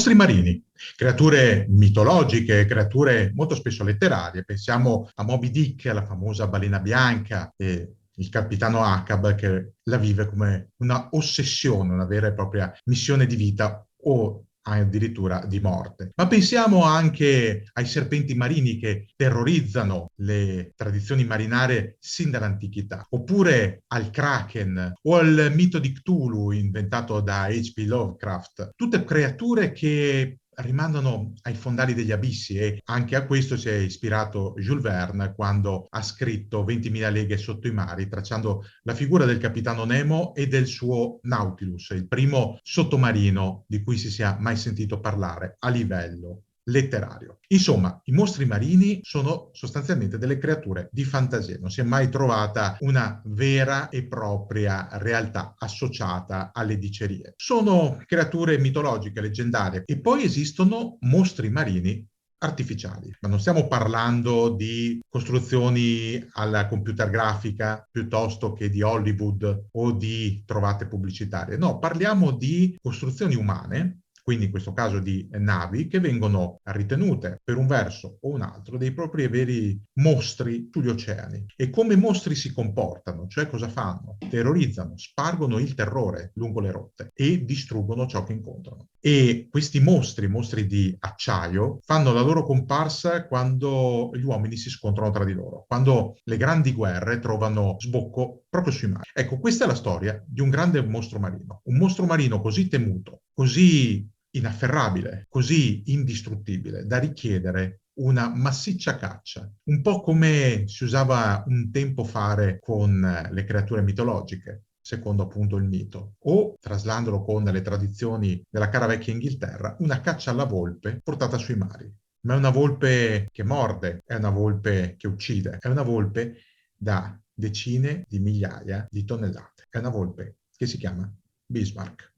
Mostri marini, creature mitologiche, creature molto spesso letterarie. Pensiamo a Moby Dick, la famosa balena bianca, e il capitano Ahab che la vive come una ossessione, una vera e propria missione di vita o addirittura di morte. Ma pensiamo anche ai serpenti marini che terrorizzano le tradizioni marinare sin dall'antichità, oppure al Kraken o al mito di Cthulhu inventato da H.P. Lovecraft. Tutte creature che rimandano ai fondali degli abissi, e anche a questo si è ispirato Jules Verne quando ha scritto 20.000 leghe sotto i mari, tracciando la figura del capitano Nemo e del suo Nautilus, il primo sottomarino di cui si sia mai sentito parlare a livello letterario. Insomma, i mostri marini sono sostanzialmente delle creature di fantasia, non si è mai trovata una vera e propria realtà associata alle dicerie. Sono creature mitologiche, leggendarie, e poi esistono mostri marini artificiali, ma non stiamo parlando di costruzioni alla computer grafica piuttosto che di Hollywood o di trovate pubblicitarie. No, parliamo di costruzioni umane, quindi in questo caso di navi, che vengono ritenute per un verso o un altro dei propri veri mostri sugli oceani. E come mostri si comportano, cioè cosa fanno? Terrorizzano, spargono il terrore lungo le rotte e distruggono ciò che incontrano. E questi mostri di acciaio, fanno la loro comparsa quando gli uomini si scontrano tra di loro, quando le grandi guerre trovano sbocco proprio sui mari. Ecco, questa è la storia di un grande mostro marino, un mostro marino così temuto, così inafferrabile, così indistruttibile, da richiedere una massiccia caccia, un po' come si usava un tempo fare con le creature mitologiche, secondo appunto il mito, o traslandolo con le tradizioni della cara vecchia Inghilterra, una caccia alla volpe portata sui mari. Ma è una volpe che morde, è una volpe che uccide, è una volpe da decine di migliaia di tonnellate. È una volpe che si chiama Bismarck.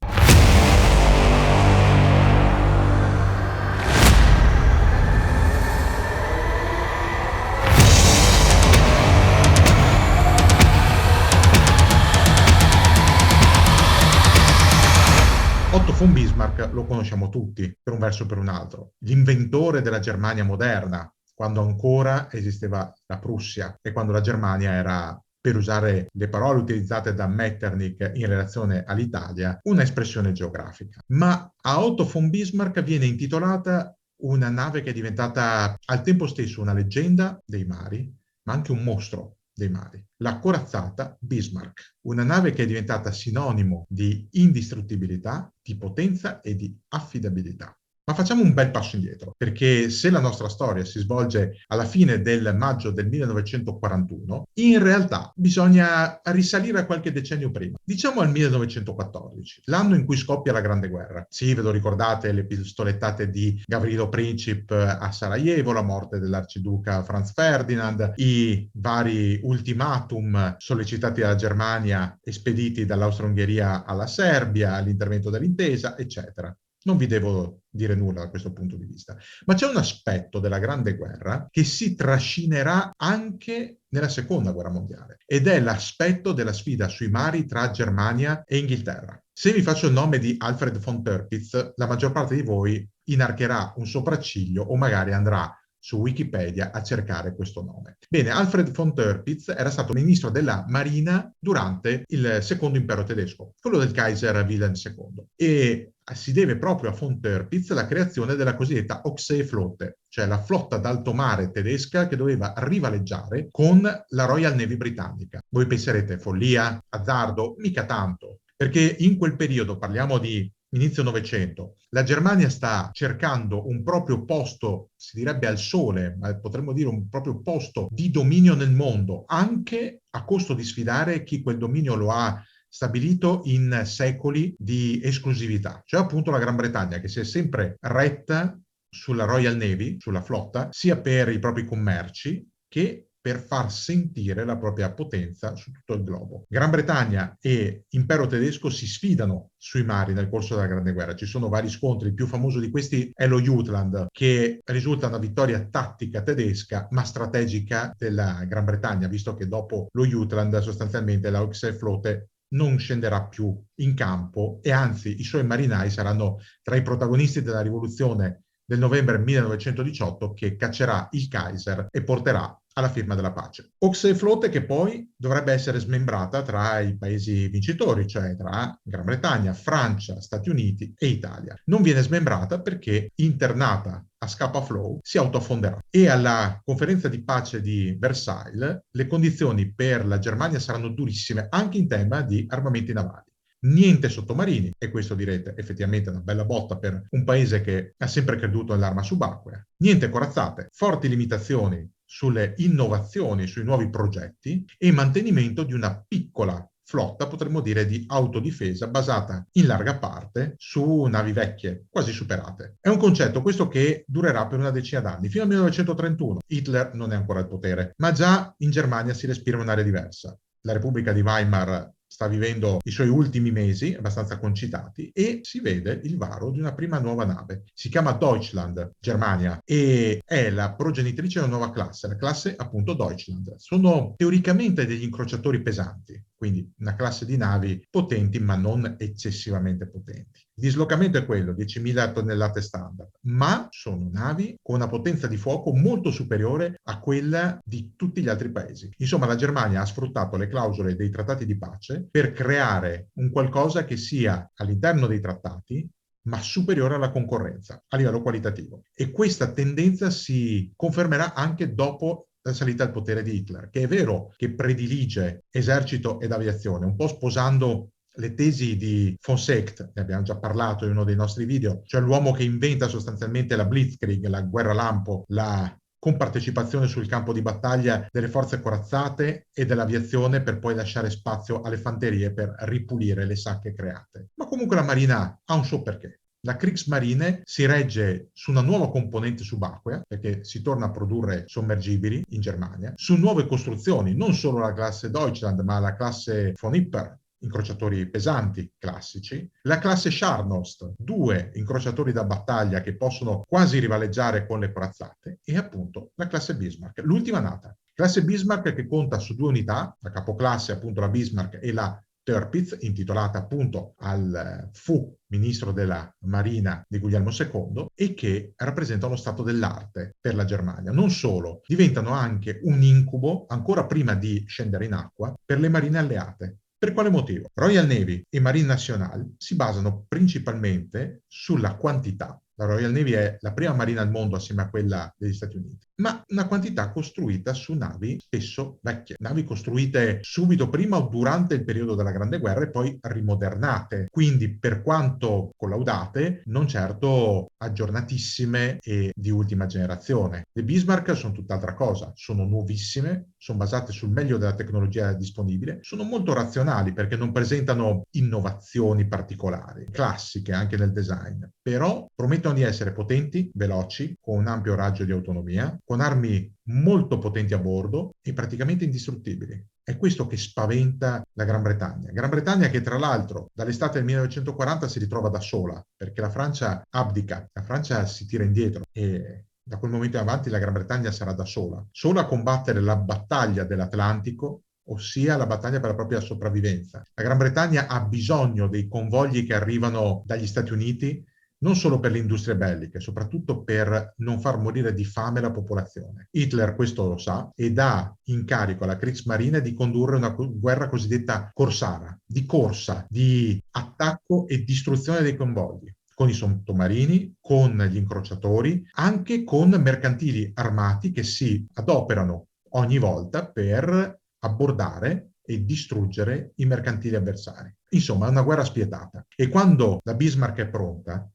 Otto von Bismarck lo conosciamo tutti, per un verso o per un altro. L'inventore della Germania moderna, quando ancora esisteva la Prussia e quando la Germania era, per usare le parole utilizzate da Metternich in relazione all'Italia, un'espressione geografica. Ma a Otto von Bismarck viene intitolata una nave che è diventata al tempo stesso una leggenda dei mari, ma anche un mostro dei mari. La corazzata Bismarck, una nave che è diventata sinonimo di indistruttibilità, di potenza e di affidabilità. Ma facciamo un bel passo indietro, perché se la nostra storia si svolge alla fine del maggio del 1941, in realtà bisogna risalire a qualche decennio prima, diciamo al 1914, l'anno in cui scoppia la Grande Guerra. Sì, ve lo ricordate, le pistolettate di Gavrilo Princip a Sarajevo, la morte dell'arciduca Franz Ferdinand, i vari ultimatum sollecitati dalla Germania e spediti dall'Austro-Ungheria alla Serbia, l'intervento dell'intesa, eccetera. Non vi devo dire nulla da questo punto di vista, ma c'è un aspetto della Grande Guerra che si trascinerà anche nella Seconda Guerra Mondiale, ed è l'aspetto della sfida sui mari tra Germania e Inghilterra. Se vi faccio il nome di Alfred von Tirpitz, la maggior parte di voi inarcherà un sopracciglio o magari andrà su Wikipedia a cercare questo nome. Bene, Alfred von Tirpitz era stato ministro della Marina durante il secondo impero tedesco, quello del Kaiser Wilhelm II, e si deve proprio a von Tirpitz la creazione della cosiddetta Hochseeflotte, cioè la flotta d'alto mare tedesca che doveva rivaleggiare con la Royal Navy britannica. Voi penserete follia, azzardo? Mica tanto, perché in quel periodo, parliamo di inizio Novecento, la Germania sta cercando un proprio posto, si direbbe al sole, ma potremmo dire un proprio posto di dominio nel mondo, anche a costo di sfidare chi quel dominio lo ha stabilito in secoli di esclusività, cioè appunto la Gran Bretagna, che si è sempre retta sulla Royal Navy, sulla flotta, sia per i propri commerci che per far sentire la propria potenza su tutto il globo. Gran Bretagna e Impero tedesco si sfidano sui mari nel corso della Grande Guerra. Ci sono vari scontri, il più famoso di questi è lo Jutland, che risulta una vittoria tattica tedesca ma strategica della Gran Bretagna, visto che dopo lo Jutland sostanzialmente la Hochseeflotte non scenderà più in campo e anzi i suoi marinai saranno tra i protagonisti della rivoluzione del novembre 1918 che caccerà il Kaiser e porterà alla firma della pace. Oxenflotte che poi dovrebbe essere smembrata tra i paesi vincitori, cioè tra Gran Bretagna, Francia, Stati Uniti e Italia. Non viene smembrata perché internata a Scapa Flow si autoaffonderà e alla conferenza di pace di Versailles le condizioni per la Germania saranno durissime anche in tema di armamenti navali. Niente sottomarini, e questo direte effettivamente è una bella botta per un paese che ha sempre creduto nell'arma subacquea. Niente corazzate, forti limitazioni sulle innovazioni, sui nuovi progetti e mantenimento di una piccola flotta, potremmo dire, di autodifesa basata in larga parte su navi vecchie, quasi superate. È un concetto questo che durerà per una decina d'anni, fino al 1931. Hitler non è ancora al potere, ma già in Germania si respira un'area diversa. La Repubblica di Weimar sta vivendo i suoi ultimi mesi, abbastanza concitati, e si vede il varo di una prima nuova nave. Si chiama Deutschland, Germania, e è la progenitrice di una nuova classe, la classe appunto Deutschland. Sono teoricamente degli incrociatori pesanti, quindi una classe di navi potenti ma non eccessivamente potenti. Il dislocamento è quello, 10.000 tonnellate standard, ma sono navi con una potenza di fuoco molto superiore a quella di tutti gli altri paesi. Insomma, la Germania ha sfruttato le clausole dei trattati di pace per creare un qualcosa che sia all'interno dei trattati, ma superiore alla concorrenza a livello qualitativo. E questa tendenza si confermerà anche dopo la salita al potere di Hitler, che è vero che predilige esercito ed aviazione, un po' sposando le tesi di von Seeckt, ne abbiamo già parlato in uno dei nostri video, cioè l'uomo che inventa sostanzialmente la Blitzkrieg, la guerra lampo, la compartecipazione sul campo di battaglia delle forze corazzate e dell'aviazione per poi lasciare spazio alle fanterie per ripulire le sacche create. Ma comunque la Marina ha un suo perché. La Kriegsmarine si regge su una nuova componente subacquea, perché si torna a produrre sommergibili in Germania, su nuove costruzioni, non solo la classe Deutschland, ma la classe von Hipper, incrociatori pesanti classici, la classe Scharnhorst, due incrociatori da battaglia che possono quasi rivaleggiare con le corazzate, e appunto la classe Bismarck, l'ultima nata. Classe Bismarck che conta su due unità, la capoclasse appunto la Bismarck e la Tirpitz, intitolata appunto al fu ministro della Marina di Guglielmo II, e che rappresenta lo stato dell'arte per la Germania. Non solo, diventano anche un incubo, ancora prima di scendere in acqua, per le marine alleate. Per quale motivo? Royal Navy e Marine Nationale si basano principalmente sulla quantità. La Royal Navy è la prima marina al mondo assieme a quella degli Stati Uniti, ma una quantità costruita su navi spesso vecchie, navi costruite subito prima o durante il periodo della Grande Guerra e poi rimodernate, quindi per quanto collaudate, non certo aggiornatissime e di ultima generazione. Le Bismarck sono tutt'altra cosa, sono nuovissime, sono basate sul meglio della tecnologia disponibile, sono molto razionali perché non presentano innovazioni particolari, classiche anche nel design, però promettono di essere potenti, veloci, con un ampio raggio di autonomia, con armi molto potenti a bordo e praticamente indistruttibili. È questo che spaventa la Gran Bretagna. Gran Bretagna che tra l'altro dall'estate del 1940 si ritrova da sola, perché la Francia abdica, la Francia si tira indietro e da quel momento in avanti la Gran Bretagna sarà da sola, sola a combattere la battaglia dell'Atlantico, ossia la battaglia per la propria sopravvivenza. La Gran Bretagna ha bisogno dei convogli che arrivano dagli Stati Uniti, non solo per le industrie belliche, soprattutto per non far morire di fame la popolazione. Hitler questo lo sa e dà incarico alla Kriegsmarine di condurre una guerra cosiddetta corsara, di corsa, di attacco e distruzione dei convogli, con i sottomarini, con gli incrociatori, anche con mercantili armati che si adoperano ogni volta per abbordare e distruggere i mercantili avversari. Insomma, è una guerra spietata. E quando la Bismarck è pronta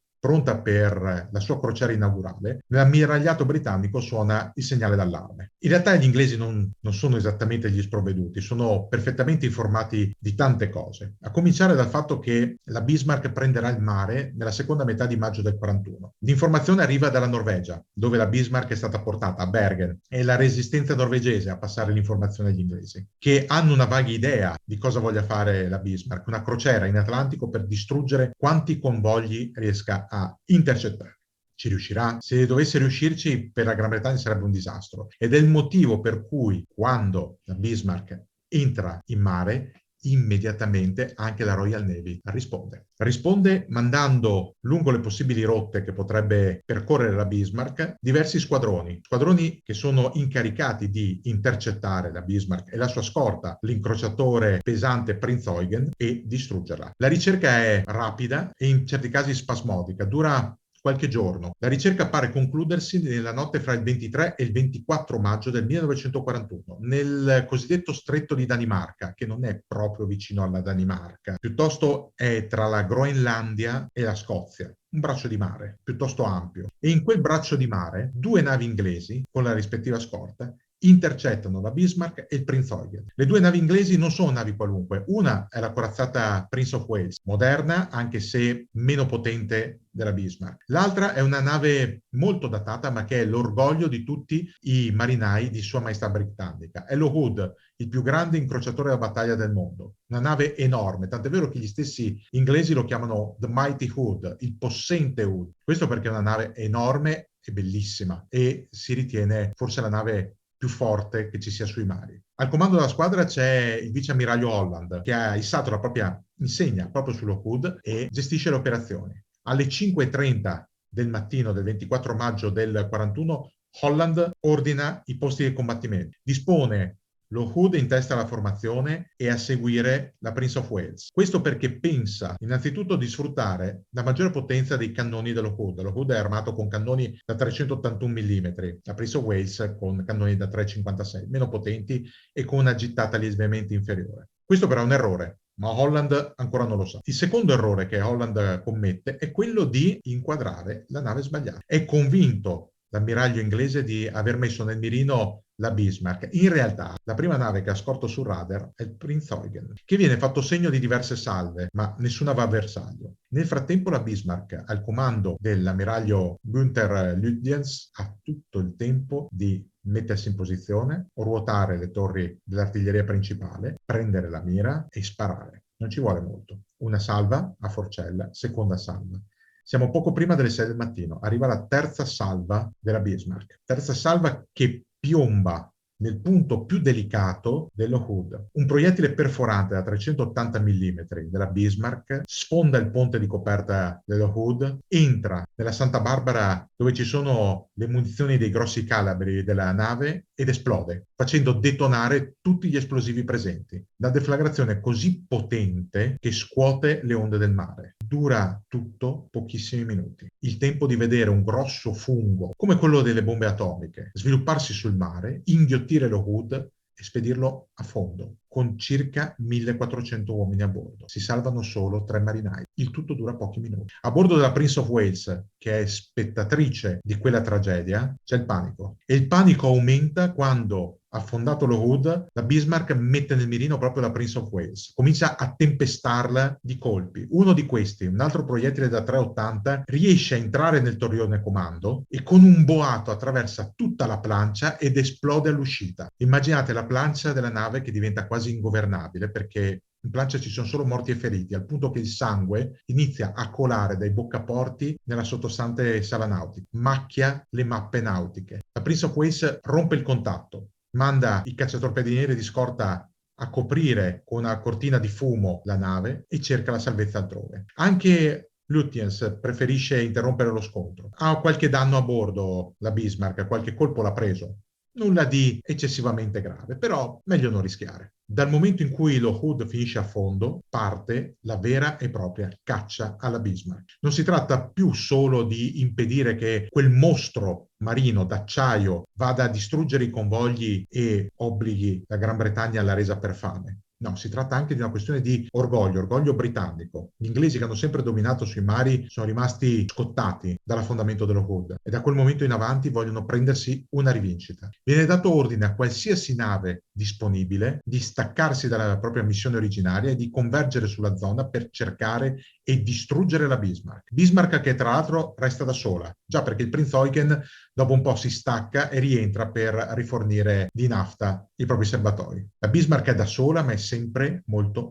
per la sua crociera inaugurale, l'ammiragliato britannico suona il segnale d'allarme. In realtà gli inglesi non sono esattamente gli sprovveduti, sono perfettamente informati di tante cose, a cominciare dal fatto che la Bismarck prenderà il mare nella seconda metà di maggio del 41. L'informazione arriva dalla Norvegia, dove la Bismarck è stata portata a Bergen. È la resistenza norvegese a passare l'informazione agli inglesi, che hanno una vaga idea di cosa voglia fare la Bismarck, una crociera in Atlantico per distruggere quanti convogli riesca a intercettare. Ci riuscirà? Se dovesse riuscirci, per la Gran Bretagna sarebbe un disastro. Ed è il motivo per cui, quando la Bismarck entra in mare, immediatamente anche la Royal Navy risponde. Risponde mandando lungo le possibili rotte che potrebbe percorrere la Bismarck diversi squadroni che sono incaricati di intercettare la Bismarck e la sua scorta, l'incrociatore pesante Prinz Eugen, e distruggerla. La ricerca è rapida e in certi casi spasmodica, dura qualche giorno. La ricerca pare concludersi nella notte fra il 23 e il 24 maggio del 1941, nel cosiddetto Stretto di Danimarca, che non è proprio vicino alla Danimarca, piuttosto è tra la Groenlandia e la Scozia. Un braccio di mare piuttosto ampio. E in quel braccio di mare, due navi inglesi, con la rispettiva scorta, intercettano la Bismarck e il Prinz Eugen. Le due navi inglesi non sono navi qualunque. Una è la corazzata Prince of Wales, moderna anche se meno potente della Bismarck. L'altra è una nave molto datata, ma che è l'orgoglio di tutti i marinai di Sua Maestà Britannica. È lo Hood, il più grande incrociatore da battaglia del mondo. Una nave enorme, tant'è vero che gli stessi inglesi lo chiamano The Mighty Hood, il possente Hood. Questo perché è una nave enorme e bellissima e si ritiene forse la nave più forte che ci sia sui mari. Al comando della squadra c'è il viceammiraglio Holland, che ha issato la propria insegna proprio sullo Hood e gestisce le operazioni. Alle 5:30 del mattino del 24 maggio del 41, Holland ordina i posti di combattimento, dispone lo Hood in testa alla formazione e a seguire la Prince of Wales. Questo perché pensa innanzitutto di sfruttare la maggiore potenza dei cannoni dello Hood. Lo Hood è armato con cannoni da 381 mm, la Prince of Wales con cannoni da 356, meno potenti e con una gittata lievemente inferiore. Questo però è un errore, ma Holland ancora non lo sa. Il secondo errore che Holland commette è quello di inquadrare la nave sbagliata. È convinto l'ammiraglio inglese di aver messo nel mirino la Bismarck. In realtà la prima nave che ha scorto sul radar è il Prinz Eugen, che viene fatto segno di diverse salve, ma nessuna va a bersaglio. Nel frattempo la Bismarck, al comando dell'ammiraglio Günther Lutyens, ha tutto il tempo di mettersi in posizione, ruotare le torri dell'artiglieria principale, prendere la mira e sparare. Non ci vuole molto. Una salva a Forcella, seconda salva. Siamo poco prima delle 6 del mattino, arriva la terza salva della Bismarck. Terza salva che piomba nel punto più delicato dello Hood. Un proiettile perforante da 380 mm della Bismarck sfonda il ponte di coperta dello Hood, entra nella Santa Barbara dove ci sono le munizioni dei grossi calibri della nave ed esplode, facendo detonare tutti gli esplosivi presenti. La deflagrazione è così potente che scuote le onde del mare. Dura tutto pochissimi minuti. Il tempo di vedere un grosso fungo, come quello delle bombe atomiche, svilupparsi sul mare, inghiottire lo Hood e spedirlo a fondo, con circa 1400 uomini a bordo. Si salvano solo 3 marinai. Il tutto dura pochi minuti. A bordo della Prince of Wales, che è spettatrice di quella tragedia, c'è il panico. E il panico aumenta quando, affondato lo Hood, la Bismarck mette nel mirino proprio la Prince of Wales. Comincia a tempestarla di colpi. Uno di questi, un altro proiettile da 380, riesce a entrare nel torrione comando e con un boato attraversa tutta la plancia ed esplode all'uscita. Immaginate la plancia della nave che diventa quasi ingovernabile perché in plancia ci sono solo morti e feriti, al punto che il sangue inizia a colare dai boccaporti nella sottostante sala nautica, macchia le mappe nautiche. La Prince of Wales rompe il contatto, manda i cacciatorpedinieri di scorta a coprire con una cortina di fumo la nave e cerca la salvezza altrove. Anche Lutyens preferisce interrompere lo scontro. Ha qualche danno a bordo la Bismarck, qualche colpo l'ha preso. Nulla di eccessivamente grave, però meglio non rischiare. Dal momento in cui lo Hood finisce a fondo, parte la vera e propria caccia alla Bismarck. Non si tratta più solo di impedire che quel mostro marino d'acciaio vada a distruggere i convogli e obblighi la Gran Bretagna alla resa per fame. No, si tratta anche di una questione di orgoglio britannico. Gli inglesi che hanno sempre dominato sui mari sono rimasti scottati dall'affondamento dello Hood e da quel momento in avanti vogliono prendersi una rivincita. Viene dato ordine a qualsiasi nave disponibile di staccarsi dalla propria missione originaria e di convergere sulla zona per cercare e distruggere la Bismarck. Bismarck che tra l'altro resta da sola, già perché il Prinz Eugen dopo un po' si stacca e rientra per rifornire di nafta i propri serbatoi. La Bismarck è da sola, ma è sempre molto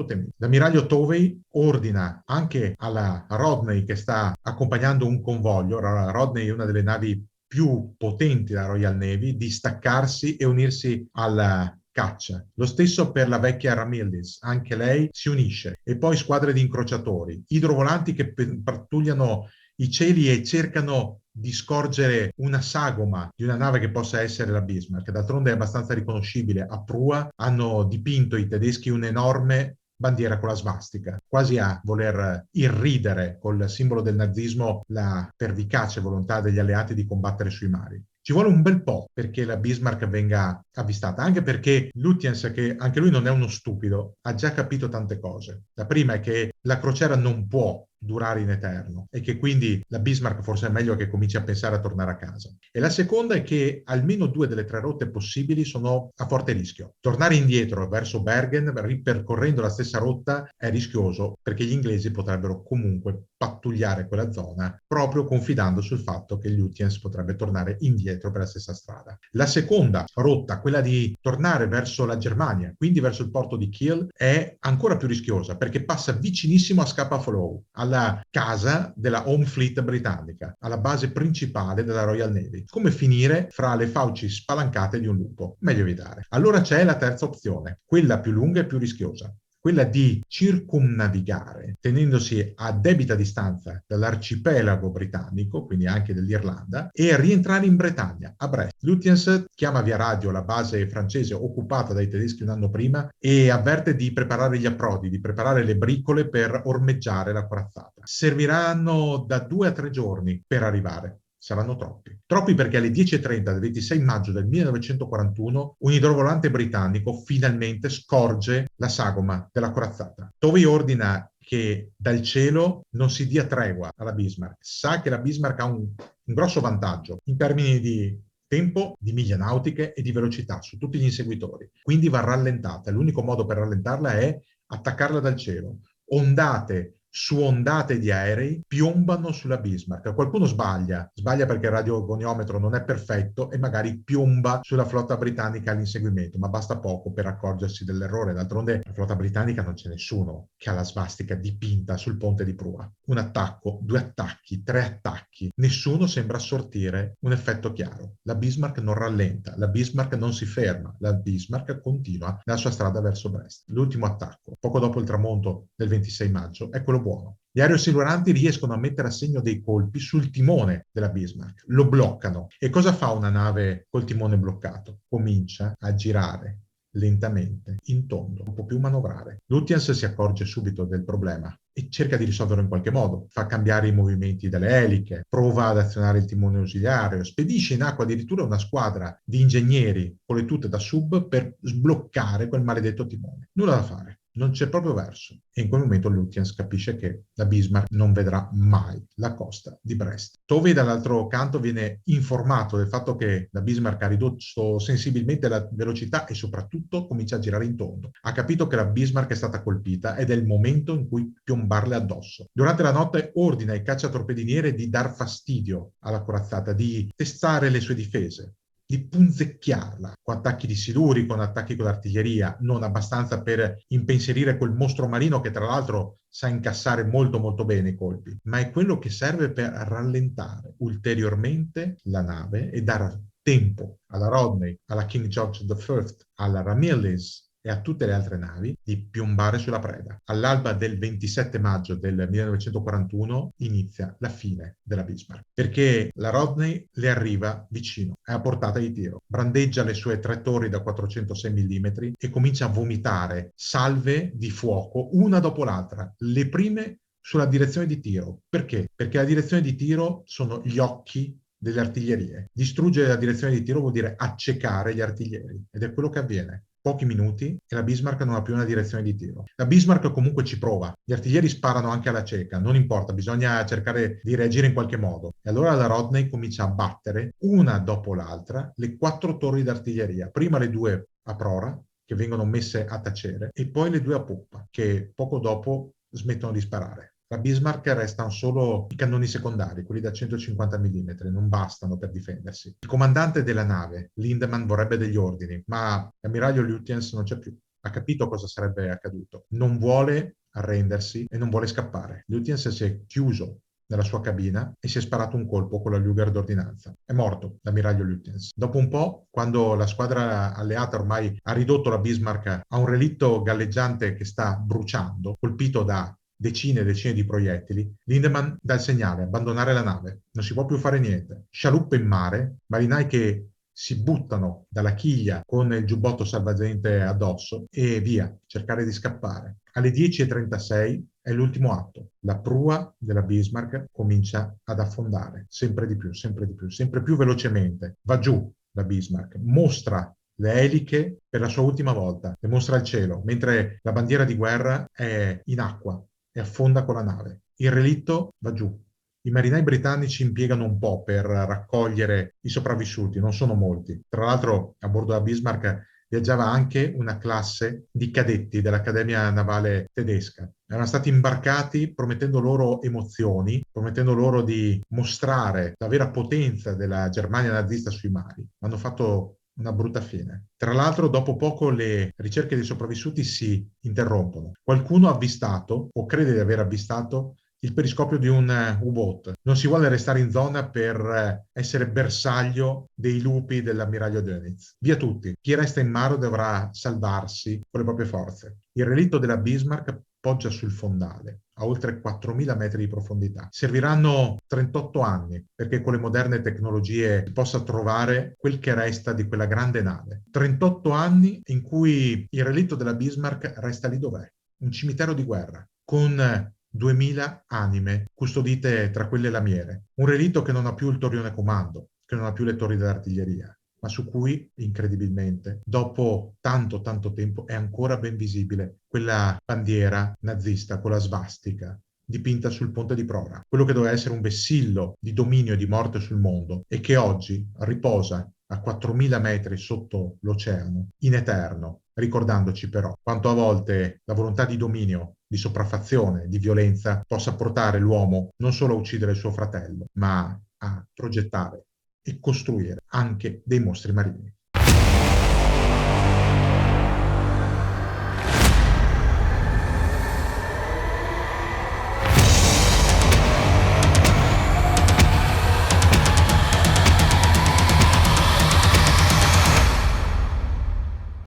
temuta. L'ammiraglio Tovey ordina anche alla Rodney, che sta accompagnando un convoglio, la Rodney è una delle navi più potenti della Royal Navy, di staccarsi e unirsi alla caccia. Lo stesso per la vecchia Ramillies, anche lei si unisce. E poi squadre di incrociatori, idrovolanti che pattugliano i cieli e cercano di scorgere una sagoma di una nave che possa essere la Bismarck. D'altronde è abbastanza riconoscibile. A prua hanno dipinto i tedeschi un'enorme bandiera con la svastica, quasi a voler irridere col simbolo del nazismo la pervicace volontà degli alleati di combattere sui mari. Ci vuole un bel po' perché la Bismarck venga avvistata, anche perché Lutyens, che anche lui non è uno stupido, ha già capito tante cose. La prima è che la crociera non può durare in eterno e che quindi la Bismarck forse è meglio che cominci a pensare a tornare a casa. E la seconda è che almeno 2 delle 3 rotte possibili sono a forte rischio. Tornare indietro verso Bergen, ripercorrendo la stessa rotta, è rischioso perché gli inglesi potrebbero comunque pattugliare quella zona proprio confidando sul fatto che Lutyens potrebbe tornare indietro per la stessa strada. La seconda rotta, quella di tornare verso la Germania, quindi verso il porto di Kiel, è ancora più rischiosa perché passa vicinissimo a Scapa Flow, alla casa della Home Fleet britannica, alla base principale della Royal Navy. Come finire fra le fauci spalancate di un lupo? Meglio evitare. Allora c'è la terza opzione, quella più lunga e più rischiosa, quella di circumnavigare tenendosi a debita distanza dall'arcipelago britannico, quindi anche dell'Irlanda, e rientrare in Bretagna, a Brest. Lutyens chiama via radio la base francese occupata dai tedeschi un anno prima e avverte di preparare gli approdi, di preparare le bricole per ormeggiare la corazzata. Serviranno da 2 a 3 giorni per arrivare. Saranno troppi. Troppi perché alle 10:30 del 26 maggio del 1941 un idrovolante britannico finalmente scorge la sagoma della corazzata. Tovey ordina che dal cielo non si dia tregua alla Bismarck. Sa che la Bismarck ha un grosso vantaggio in termini di tempo, di miglia nautiche e di velocità su tutti gli inseguitori. Quindi va rallentata. L'unico modo per rallentarla è attaccarla dal cielo. Ondate su ondate di aerei piombano sulla Bismarck. Qualcuno sbaglia perché il radiogoniometro non è perfetto e magari piomba sulla flotta britannica all'inseguimento, ma basta poco per accorgersi dell'errore. D'altronde la flotta britannica non c'è nessuno che ha la svastica dipinta sul ponte di prua. Un attacco, 2 attacchi, 3 attacchi, nessuno sembra sortire un effetto chiaro. La Bismarck non rallenta, la Bismarck non si ferma, la Bismarck continua la sua strada verso Brest. L'ultimo attacco, poco dopo il tramonto del 26 maggio, è quello buono. Gli aerosiluranti riescono a mettere a segno dei colpi sul timone della Bismarck, lo bloccano. E cosa fa una nave col timone bloccato? Comincia a girare lentamente, in tondo, non può più manovrare. Lutyens si accorge subito del problema e cerca di risolverlo in qualche modo. Fa cambiare i movimenti delle eliche, prova ad azionare il timone ausiliario, spedisce in acqua addirittura una squadra di ingegneri con le tute da sub per sbloccare quel maledetto timone. Nulla da fare. Non c'è proprio verso. E in quel momento Lutyens capisce che la Bismarck non vedrà mai la costa di Brest. Tovey, dall'altro canto, viene informato del fatto che la Bismarck ha ridotto sensibilmente la velocità e soprattutto comincia a girare in tondo. Ha capito che la Bismarck è stata colpita ed è il momento in cui piombarle addosso. Durante la notte ordina ai cacciatorpediniere di dar fastidio alla corazzata, di testare le sue difese, di punzecchiarla con attacchi di siluri, con attacchi con l'artiglieria, non abbastanza per impensierire quel mostro marino che tra l'altro sa incassare molto molto bene i colpi, ma è quello che serve per rallentare ulteriormente la nave e dare tempo alla Rodney, alla King George V, alla Ramillies e a tutte le altre navi di piombare sulla preda. All'alba del 27 maggio del 1941 inizia la fine della Bismarck, perché la Rodney le arriva vicino, è a portata di tiro, brandeggia le sue 3 torri da 406 mm e comincia a vomitare salve di fuoco una dopo l'altra, le prime sulla direzione di tiro. Perché? Perché la direzione di tiro sono gli occhi delle artiglierie. Distruggere la direzione di tiro vuol dire accecare gli artiglieri ed è quello che avviene. Pochi minuti e la Bismarck non ha più una direzione di tiro. La Bismarck comunque ci prova. Gli artiglieri sparano anche alla cieca, non importa, bisogna cercare di reagire in qualche modo. E allora la Rodney comincia a battere una dopo l'altra le 4 torri d'artiglieria. Prima le 2 a prora, che vengono messe a tacere, e poi le 2 a poppa, che poco dopo smettono di sparare. La Bismarck restano solo i cannoni secondari, quelli da 150 mm, non bastano per difendersi. Il comandante della nave, Lindemann, vorrebbe degli ordini, ma l'ammiraglio Lutyens non c'è più. Ha capito cosa sarebbe accaduto. Non vuole arrendersi e non vuole scappare. Lutyens si è chiuso nella sua cabina e si è sparato un colpo con la Luger d'ordinanza. È morto l'ammiraglio Lütjens. Dopo un po', quando la squadra alleata ormai ha ridotto la Bismarck a un relitto galleggiante che sta bruciando, colpito da decine e decine di proiettili, Lindemann dà il segnale: abbandonare la nave, non si può più fare niente. Scialuppe in mare, marinai che si buttano dalla chiglia con il giubbotto salvagente addosso e via, cercare di scappare. Alle 10:36 è l'ultimo atto. La prua della Bismarck comincia ad affondare, sempre di più, sempre di più, sempre più velocemente. Va giù la Bismarck, mostra le eliche per la sua ultima volta, le mostra al cielo, mentre la bandiera di guerra è in acqua e affonda con la nave. Il relitto va giù. I marinai britannici impiegano un po' per raccogliere i sopravvissuti, non sono molti. Tra l'altro, a bordo della Bismarck viaggiava anche una classe di cadetti dell'Accademia Navale tedesca. Erano stati imbarcati promettendo loro emozioni, promettendo loro di mostrare la vera potenza della Germania nazista sui mari. Hanno fatto una brutta fine. Tra l'altro, dopo poco le ricerche dei sopravvissuti si interrompono. Qualcuno ha avvistato, o crede di aver avvistato, il periscopio di un U-boat. Non si vuole restare in zona per essere bersaglio dei lupi dell'ammiraglio Dönitz. Via tutti. Chi resta in mare dovrà salvarsi con le proprie forze. Il relitto della Bismarck poggia sul fondale, a oltre 4.000 metri di profondità. Serviranno 38 anni perché con le moderne tecnologie si possa trovare quel che resta di quella grande nave. 38 anni in cui il relitto della Bismarck resta lì dov'è, un cimitero di guerra, con 2000 anime custodite tra quelle lamiere. Un relitto che non ha più il Torione Comando, che non ha più le torri dell'artiglieria, ma su cui, incredibilmente, dopo tanto tanto tempo è ancora ben visibile quella bandiera nazista con la svastica dipinta sul ponte di Prora, quello che doveva essere un vessillo di dominio e di morte sul mondo e che oggi riposa a 4.000 metri sotto l'oceano, in eterno, ricordandoci però quanto a volte la volontà di dominio, di sopraffazione, di violenza possa portare l'uomo non solo a uccidere il suo fratello, ma a progettare e costruire anche dei mostri marini.